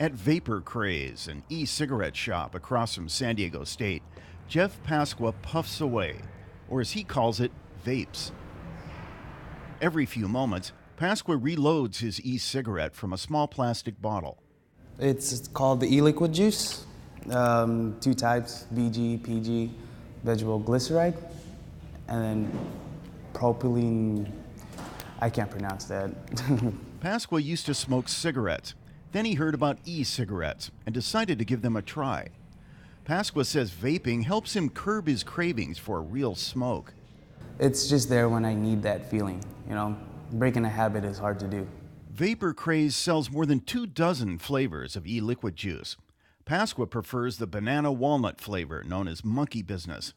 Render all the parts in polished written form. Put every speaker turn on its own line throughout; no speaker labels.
At Vapor Craze, an e-cigarette shop across from San Diego State, Jeff Pasqua puffs away, or as he calls it, vapes. Every few moments, Pasqua reloads his e-cigarette from a small plastic bottle.
It's called the e-liquid juice. Two types, VG, PG, vegetable glyceride, and then propylene, I can't pronounce that.
Pasqua used to smoke cigarettes. Then he heard about e-cigarettes and decided to give them a try. Pasqua says vaping helps him curb his cravings for a real smoke.
It's just there when I need that feeling, you know? Breaking a habit is hard to do.
Vapor Craze sells more than 24 flavors of e-liquid juice. Pasqua prefers the banana walnut flavor known as monkey business.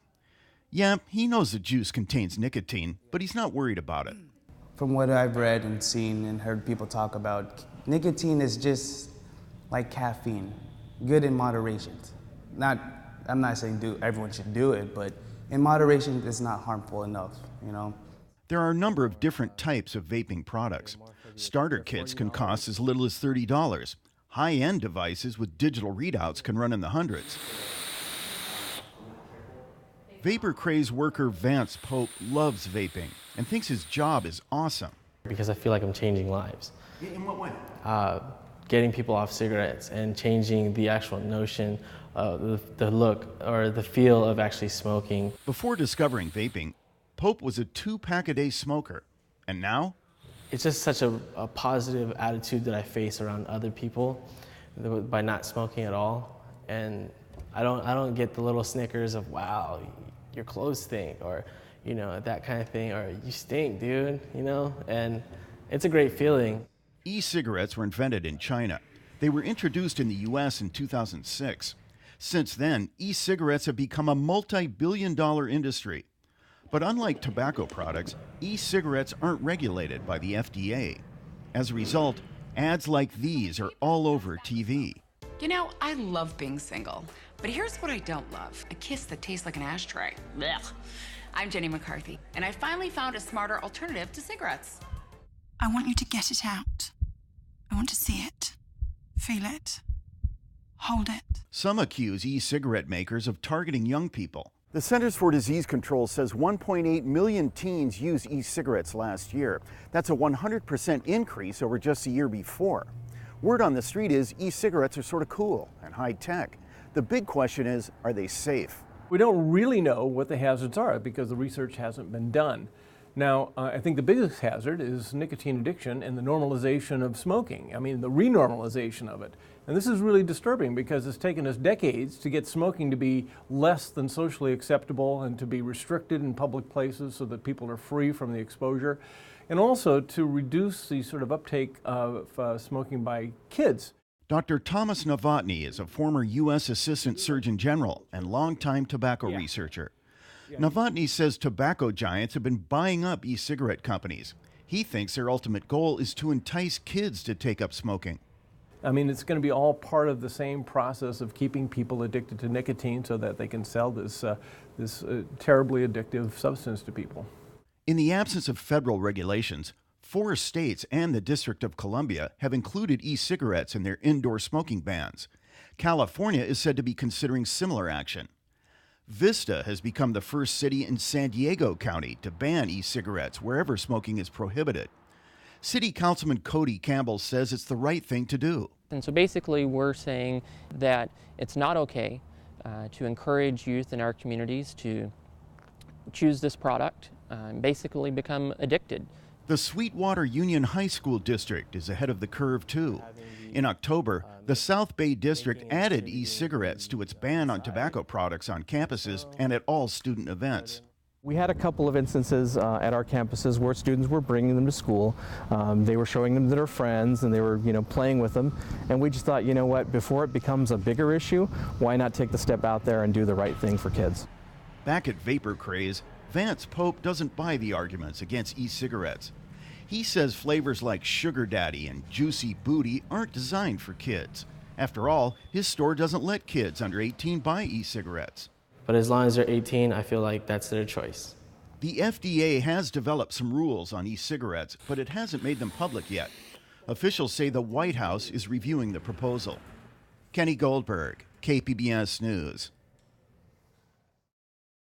Yeah, he knows the juice contains nicotine, but he's not worried about it.
From what I've read and seen and heard people talk about, nicotine is just like caffeine, good in moderation. I'm not saying everyone should do it, but in moderation, it's not harmful enough, you know?
There are a number of different types of vaping products. Starter kits can cost as little as $30. High-end devices with digital readouts can run in the hundreds. Vapor Craze worker Vance Pope loves vaping and thinks his job is awesome.
Because I feel like I'm changing lives.
In what way?
Getting people off cigarettes and changing the actual notion of the look or the feel of actually smoking.
Before discovering vaping, Pope was a 2-pack-a-day smoker. And now?
It's just such a positive attitude that I face around other people by not smoking at all. And I don't get the little snickers of, wow, your clothes stink, or, you know, that kind of thing, or you stink, dude, you know? And it's a great feeling.
E-cigarettes were invented in China. They were introduced in the U.S. in 2006. Since then, e-cigarettes have become a multi-billion-dollar industry. But unlike tobacco products, e-cigarettes aren't regulated by the FDA. As a result, ads like these are all over TV.
You know, I love being single, but here's what I don't love: a kiss that tastes like an ashtray. Blech. I'm Jenny McCarthy, and I finally found a smarter alternative to cigarettes.
I want you to get it out. I want to see it, feel it, hold it.
Some accuse e-cigarette makers of targeting young people. The Centers for Disease Control says 1.8 million teens used e-cigarettes last year. That's a 100% increase over just a year before. Word on the street is e-cigarettes are sort of cool and high-tech. The big question is, are they safe?
We don't really know what the hazards are because the research hasn't been done. Now, I think the biggest hazard is nicotine addiction and the normalization of smoking. I mean, the renormalization of it. And this is really disturbing because it's taken us decades to get smoking to be less than socially acceptable and to be restricted in public places so that people are free from the exposure, and also to reduce the sort of uptake of smoking by kids.
Dr. Thomas Novotny is a former U.S. Assistant Surgeon General and longtime tobacco researcher. Novotny says tobacco giants have been buying up e-cigarette companies. He thinks their ultimate goal is to entice kids to take up smoking.
I mean, it's going to be all part of the same process of keeping people addicted to nicotine so that they can sell this terribly addictive substance to people.
In the absence of federal regulations, 4 states and the District of Columbia have included e-cigarettes in their indoor smoking bans. California is said to be considering similar action. Vista has become the first city in San Diego County to ban e-cigarettes wherever smoking is prohibited. City Councilman Cody Campbell says it's the right thing to do.
And so basically we're saying that it's not okay to encourage youth in our communities to choose this product and basically become addicted.
The Sweetwater Union High School District is ahead of the curve too. In October, the South Bay District added e-cigarettes to its ban on tobacco products on campuses and at all student events.
We had a couple of instances at our campuses where students were bringing them to school. They were showing them to their friends and they were, playing with them. And we just thought, you know what, before it becomes a bigger issue, why not take the step out there and do the right thing for kids?
Back at Vapor Craze, Vance Pope doesn't buy the arguments against e-cigarettes. He says flavors like Sugar Daddy and Juicy Booty aren't designed for kids. After all, his store doesn't let kids under 18 buy e-cigarettes.
But as long as they're 18, I feel like that's their choice.
The FDA has developed some rules on e-cigarettes, but it hasn't made them public yet. Officials say the White House is reviewing the proposal. Kenny Goldberg, KPBS News.